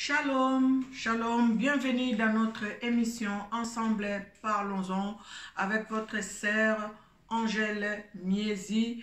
Shalom, shalom, bienvenue dans notre émission Ensemble Parlons-en avec votre sœur Angèle Miezi,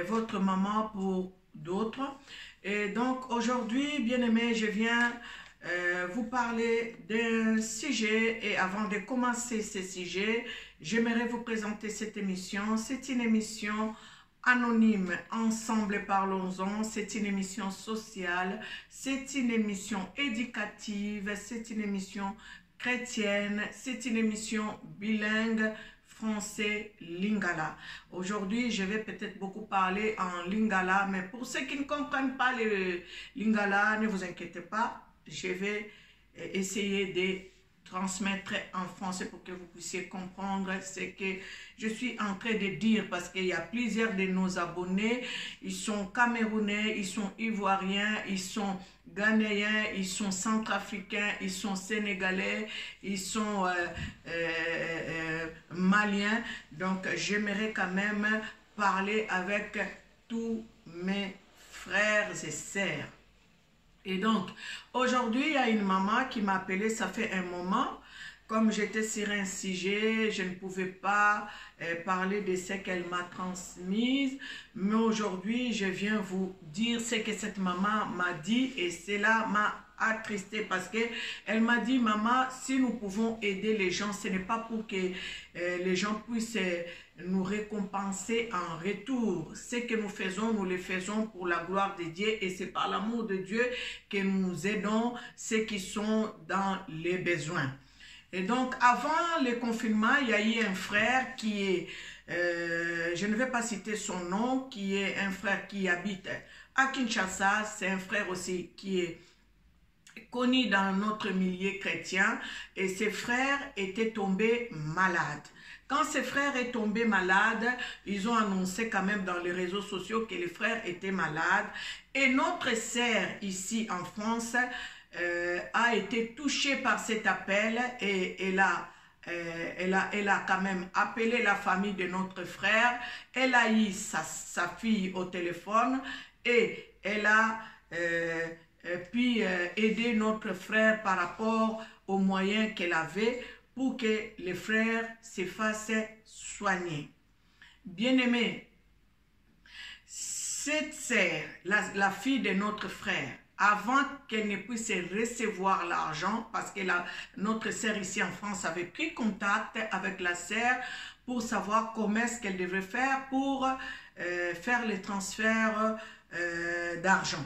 votre maman pour d'autres. Et donc aujourd'hui, bien-aimés, je viens vous parler d'un sujet et avant de commencer ce sujet, j'aimerais vous présenter cette émission. C'est une émission anonyme, Ensemble Parlons-en, c'est une émission sociale, c'est une émission éducative, c'est une émission chrétienne, c'est une émission bilingue, français, lingala. Aujourd'hui, je vais peut-être beaucoup parler en lingala, mais pour ceux qui ne comprennent pas le lingala, ne vous inquiétez pas, je vais essayer de transmettre en français pour que vous puissiez comprendre ce que je suis en train de dire, parce qu'il y a plusieurs de nos abonnés, ils sont camerounais, ils sont ivoiriens, ils sont ghanéens, ils sont centrafricains, ils sont sénégalais, ils sont maliens. Donc j'aimerais quand même parler avec tous mes frères et sœurs. Et donc, aujourd'hui, il y a une maman qui m'a appelé, ça fait un moment. Comme j'étais sur un sujet, je ne pouvais pas parler de ce qu'elle m'a transmis. Mais aujourd'hui, je viens vous dire ce que cette maman m'a dit et cela m'a attristé parce qu'elle m'a dit, maman, si nous pouvons aider les gens, ce n'est pas pour que les gens puissent nous récompenser en retour. Ce que nous faisons, nous le faisons pour la gloire de Dieu et c'est par l'amour de Dieu que nous aidons ceux qui sont dans les besoins. Et donc, avant le confinement, il y a eu un frère qui est, je ne vais pas citer son nom, qui est un frère qui habite à Kinshasa. C'est un frère aussi qui est connu dans notre milieu chrétien et ses frères étaient tombés malades. Quand ses frères est tombé malade, ils ont annoncé quand même dans les réseaux sociaux que les frères étaient malades. Et notre sœur ici en France a été touchée par cet appel et elle a quand même appelé la famille de notre frère. Elle a eu sa fille au téléphone et elle a pu aider notre frère par rapport aux moyens qu'elle avait pour que les frères se fassent soigner. Bien-aimé, cette sœur, la fille de notre frère, avant qu'elle ne puisse recevoir l'argent, parce que notre sœur ici en France avait pris contact avec la sœur pour savoir comment est-ce qu'elle devrait faire pour faire les transferts d'argent.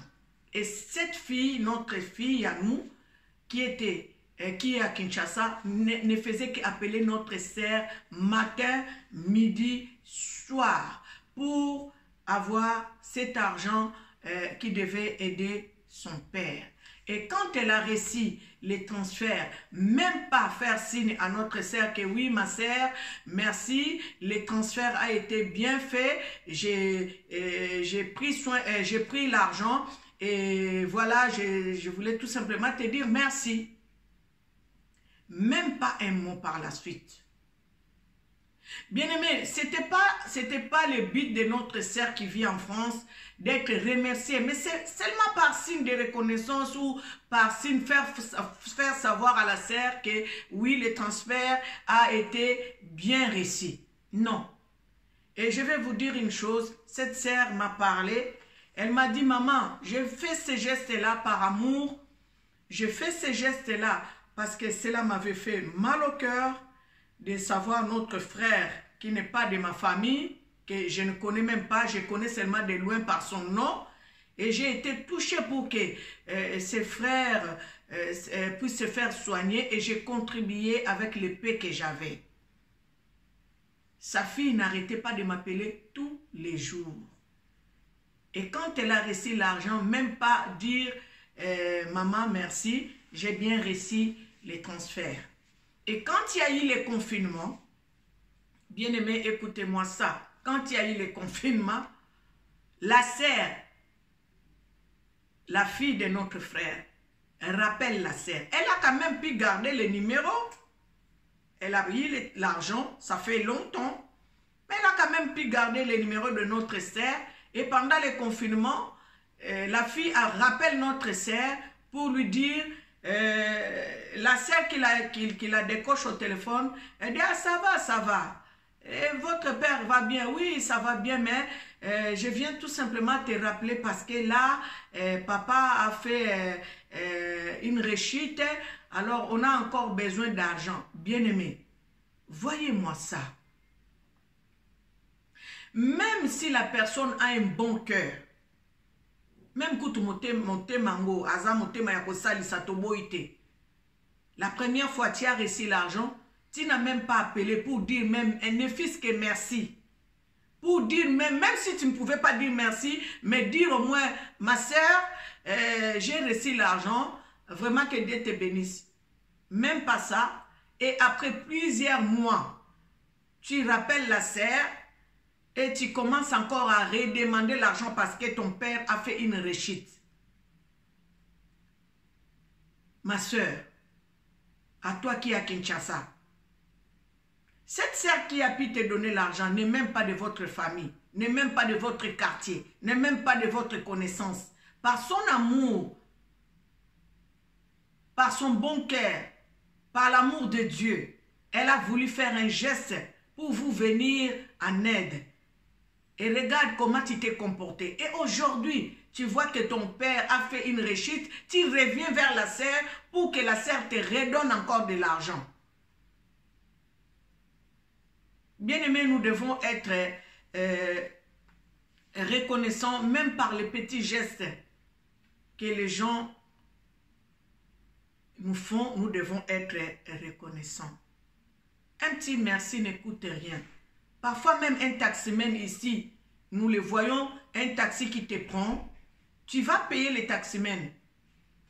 Et cette fille, notre fille à nous, qui est à Kinshasa, ne faisait qu'appeler notre sœur matin, midi, soir pour avoir cet argent qui devait aider son père. Et quand elle a reçu les transferts, même pas faire signe à notre sœur que oui, ma sœur, merci, les transferts a été bien fait, j'ai pris l'argent et voilà, je voulais tout simplement te dire merci. Même pas un mot par la suite. Bien-aimé, c'était pas le but de notre sœur qui vit en France d'être remerciée, mais c'est seulement par signe de reconnaissance ou par signe faire savoir à la sœur que oui, le transfert a été bien reçu. Non. Et je vais vous dire une chose, cette sœur m'a parlé, elle m'a dit, maman, je fais ces gestes-là par amour, je fais ces gestes-là parce que cela m'avait fait mal au cœur de savoir notre frère qui n'est pas de ma famille, que je ne connais même pas, je connais seulement de loin par son nom. Et j'ai été touchée pour que ses frères puissent se faire soigner et j'ai contribué avec le peu que j'avais. Sa fille n'arrêtait pas de m'appeler tous les jours. Et quand elle a reçu l'argent, même pas dire maman merci, j'ai bien reçu les transferts. Et quand il y a eu les confinements, bien aimé, écoutez-moi ça, quand il y a eu les confinements, la sœur, la fille de notre frère, elle rappelle la sœur. Elle a quand même pu garder les numéros. Elle a eu l'argent, ça fait longtemps, mais elle a quand même pu garder les numéros de notre sœur. Et pendant les confinements, la fille rappelle notre sœur pour lui dire la sœur qui la décoche au téléphone, elle dit, ah ça va, ça va. Et votre père va bien, oui, ça va bien, mais je viens tout simplement te rappeler parce que là, papa a fait une rechute, alors on a encore besoin d'argent. Bien-aimé, voyez-moi ça. Même si la personne a un bon cœur, même quand mango, la première fois tu as reçu l'argent, tu n'as même pas appelé pour dire même ne fût-ce que merci. Pour dire même si tu ne pouvais pas dire merci, mais dire au moins, ma soeur, j'ai reçu l'argent, vraiment que Dieu te bénisse. Même pas ça. Et après plusieurs mois, tu rappelles la sœur et tu commences encore à redemander l'argent parce que ton père a fait une rechute. Ma soeur, à toi qui es à Kinshasa, cette sœur qui a pu te donner l'argent n'est même pas de votre famille, n'est même pas de votre quartier, n'est même pas de votre connaissance. Par son amour, par son bon cœur, par l'amour de Dieu, elle a voulu faire un geste pour vous venir en aide. Et regarde comment tu t'es comporté. Et aujourd'hui, tu vois que ton père a fait une rechute, tu reviens vers la sœur pour que la sœur te redonne encore de l'argent. Bien-aimés, nous devons être reconnaissants, même par les petits gestes que les gens nous font, nous devons être reconnaissants. Un petit merci ne coûte rien. Parfois même un taximan ici, nous le voyons, un taxi qui te prend, tu vas payer le taximan.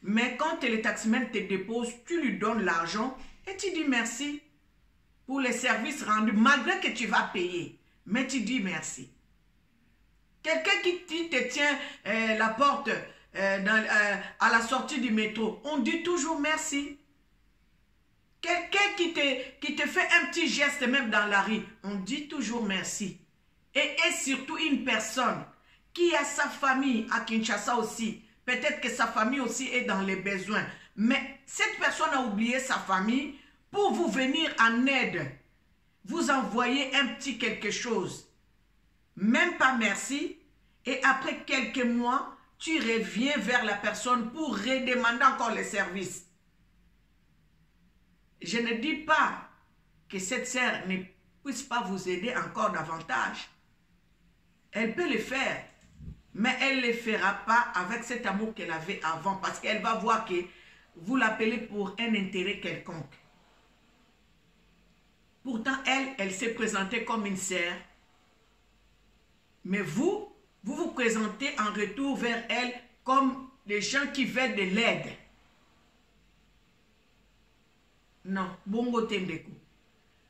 Mais quand le taximan te dépose, tu lui donnes l'argent et tu dis merci pour les services rendus, malgré que tu vas payer. Mais tu dis merci. Quelqu'un qui te tient la porte à la sortie du métro, on dit toujours merci. Quelqu'un qui te fait un petit geste même dans la rue, on dit toujours merci. Et surtout une personne qui a sa famille à Kinshasa aussi, peut-être que sa famille aussi est dans les besoins, mais cette personne a oublié sa famille pour vous venir en aide. Vous envoyez un petit quelque chose, même pas merci, et après quelques mois, tu reviens vers la personne pour redemander encore les services. Je ne dis pas que cette sœur ne puisse pas vous aider encore davantage. Elle peut le faire, mais elle ne le fera pas avec cet amour qu'elle avait avant, parce qu'elle va voir que vous l'appelez pour un intérêt quelconque. Pourtant, elle s'est présentée comme une sœur, mais vous vous présentez en retour vers elle comme des gens qui veulent de l'aide. Non, bongo tendeko.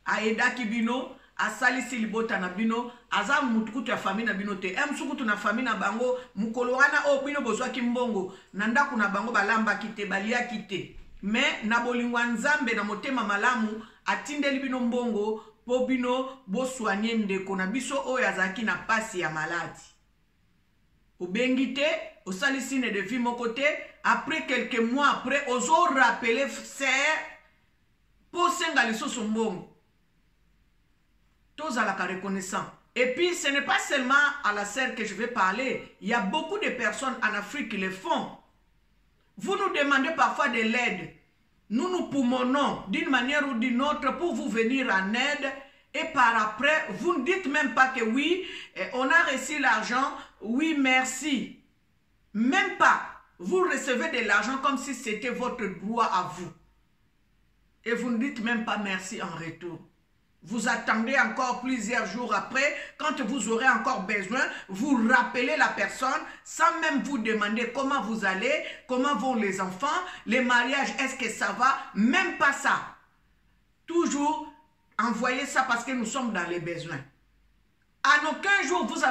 Aeda kibino, asalisi libota na bino, aza mutukutu ya famille na bino te. Msukutu na famille na bango, mukolorana o bino bozwa kimbongo, nanda kuna bango balamba kite, balia kite. Mais na bolingwa nzambe na motema malamu, atindeli bino mbongo, po bino bo soigner ndeko na biso oyo azaki na pasi ya maladi. Obengite, osalisi ne devi mokote, après quelques mois après, ozo rappeler sœur, pour s'engager sur son bon. Tous à la reconnaissance. Et puis, ce n'est pas seulement à la sœur que je vais parler. Il y a beaucoup de personnes en Afrique qui le font. Vous nous demandez parfois de l'aide. Nous nous poumonons d'une manière ou d'une autre pour vous venir en aide. Et par après, vous ne dites même pas que oui, on a reçu l'argent, oui, merci. Même pas. Vous recevez de l'argent comme si c'était votre droit à vous. Et vous ne dites même pas merci en retour. Vous attendez encore plusieurs jours après, quand vous aurez encore besoin, vous rappelez la personne sans même vous demander comment vous allez, comment vont les enfants, les mariages, est-ce que ça va, même pas ça. Toujours envoyez ça parce que nous sommes dans les besoins. En aucun jour vous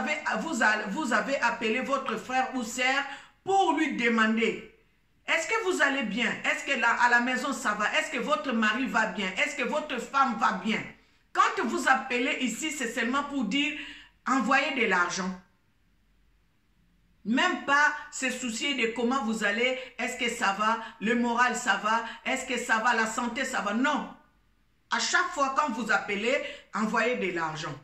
avez appelé votre frère ou sœur pour lui demander: est-ce que vous allez bien? Est-ce que à la maison ça va? Est-ce que votre mari va bien? Est-ce que votre femme va bien? Quand vous appelez ici, c'est seulement pour dire envoyez de l'argent. Même pas se soucier de comment vous allez, est-ce que ça va, le moral ça va, est-ce que ça va, la santé ça va. Non. À chaque fois quand vous appelez, envoyez de l'argent.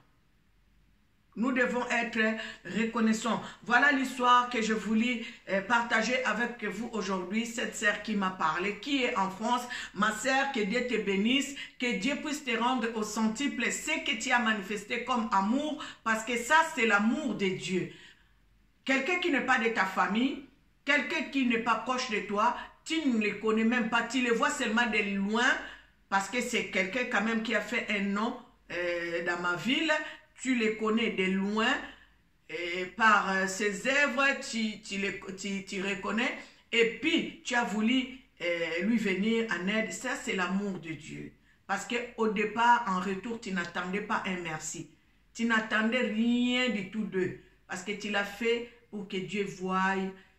Nous devons être reconnaissants. Voilà l'histoire que je voulais partager avec vous aujourd'hui. Cette sœur qui m'a parlé, qui est en France. Ma sœur, que Dieu te bénisse, que Dieu puisse te rendre au centuple ce que tu as manifesté comme amour, parce que ça, c'est l'amour de Dieu. Quelqu'un qui n'est pas de ta famille, quelqu'un qui n'est pas proche de toi, tu ne le connais même pas, tu le vois seulement de loin, parce que c'est quelqu'un quand même qui a fait un nom dans ma ville. Tu les connais de loin, et par ses œuvres, tu reconnais, et puis tu as voulu lui venir en aide. Ça, c'est l'amour de Dieu. Parce qu'au départ, en retour, tu n'attendais pas un merci. Tu n'attendais rien du tout d'eux. Parce que tu l'as fait pour que Dieu voie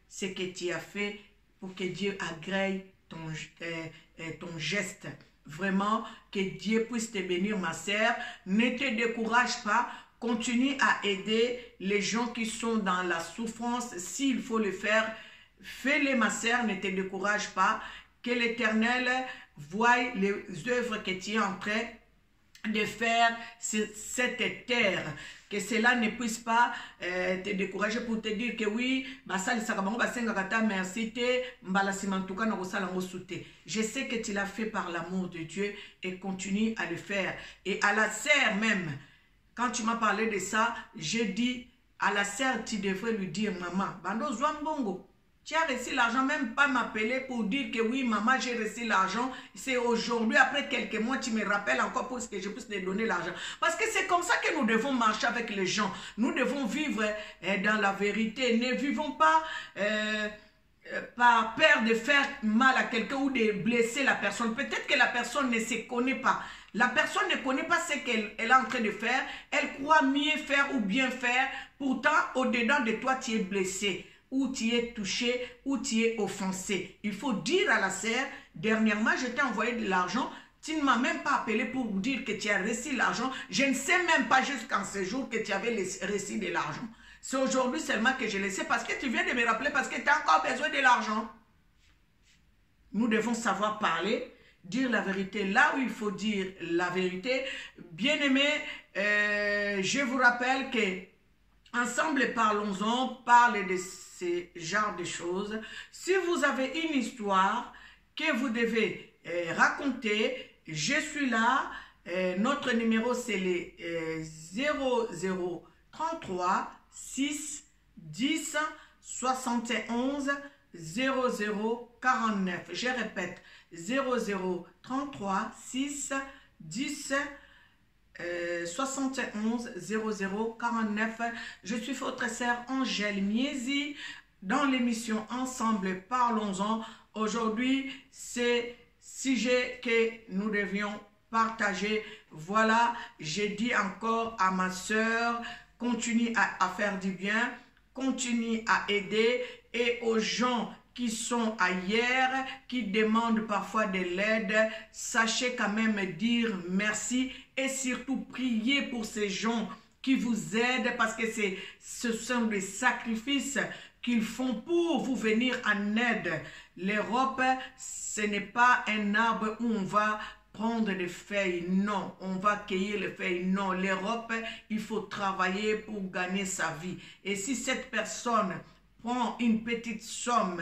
ce que tu as fait, pour que Dieu agrée ton geste. Vraiment, que Dieu puisse te bénir, ma sœur. Ne te décourage pas. Continue à aider les gens qui sont dans la souffrance. S'il faut le faire, fais-le, ma sœur. Ne te décourage pas. Que l'Éternel voie les œuvres que tu es en train de faire sur cette terre. Que cela ne puisse pas te décourager pour te dire que oui, merci, je sais que tu l'as fait par l'amour de Dieu et continue à le faire. Et à la sœur même, quand tu m'as parlé de ça, j'ai dit à la sœur, tu devrais lui dire, maman, Bando Zwambongo, tu as reçu l'argent, même pas m'appeler pour dire que oui, maman, j'ai reçu l'argent. C'est aujourd'hui, après quelques mois, tu me rappelles encore pour que je puisse te donner l'argent. Parce que c'est comme ça que nous devons marcher avec les gens. Nous devons vivre dans la vérité. Ne vivons pas par peur de faire mal à quelqu'un ou de blesser la personne. Peut-être que la personne ne se connaît pas. La personne ne connaît pas ce qu'elle est en train de faire. Elle croit mieux faire ou bien faire. Pourtant, au-dedans de toi, tu es blessé, ou tu es touché, ou tu es offensé. Il faut dire à la sœur, dernièrement, je t'ai envoyé de l'argent, tu ne m'as même pas appelé pour dire que tu as reçu l'argent. Je ne sais même pas jusqu'en ce jour que tu avais reçu de l'argent. C'est aujourd'hui seulement que je le sais parce que tu viens de me rappeler parce que tu as encore besoin de l'argent. Nous devons savoir parler, dire la vérité là où il faut dire la vérité. Bien-aimés, je vous rappelle que ensemble, parlons-en, parlez de ces genres de choses. Si vous avez une histoire que vous devez raconter, je suis là. Notre numéro, c'est les 0033 6 10 71 0049. Je répète, 0033 6 10 71 0049. Je suis votre sœur Angèle Miezi dans l'émission Ensemble Parlons-en. Aujourd'hui, c'est sujet que nous devions partager. Voilà, j'ai dit encore à ma sœur, continue à faire du bien, continue à aider, et aux gens qui sont ailleurs, qui demandent parfois de l'aide, sachez quand même dire merci et surtout prier pour ces gens qui vous aident, parce que ce sont des sacrifices qu'ils font pour vous venir en aide. L'Europe, ce n'est pas un arbre où on va prendre des feuilles, non, on va cueillir les feuilles, non. L'Europe, il faut travailler pour gagner sa vie. Et si cette personne prend une petite somme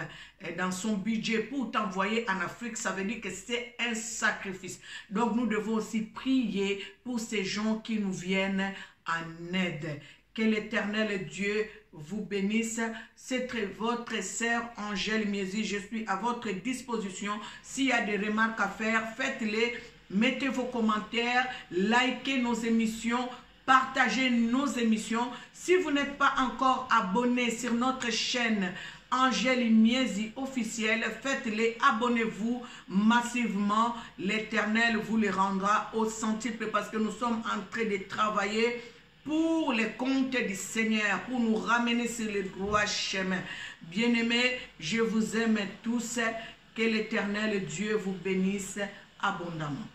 dans son budget pour t'envoyer en Afrique, ça veut dire que c'est un sacrifice. Donc nous devons aussi prier pour ces gens qui nous viennent en aide. Que l'Éternel Dieu vous bénisse. C'est votre sœur Angèle Miezi. Je suis à votre disposition. S'il y a des remarques à faire, faites-les. Mettez vos commentaires, likez nos émissions, partagez nos émissions. Si vous n'êtes pas encore abonné sur notre chaîne Angèle Miezi officielle, faites-les, abonnez-vous massivement. L'Éternel vous les rendra au centuple, parce que nous sommes en train de travailler pour les comptes du Seigneur, pour nous ramener sur le droit chemin. Bien-aimés, je vous aime tous. Que l'Éternel Dieu vous bénisse abondamment.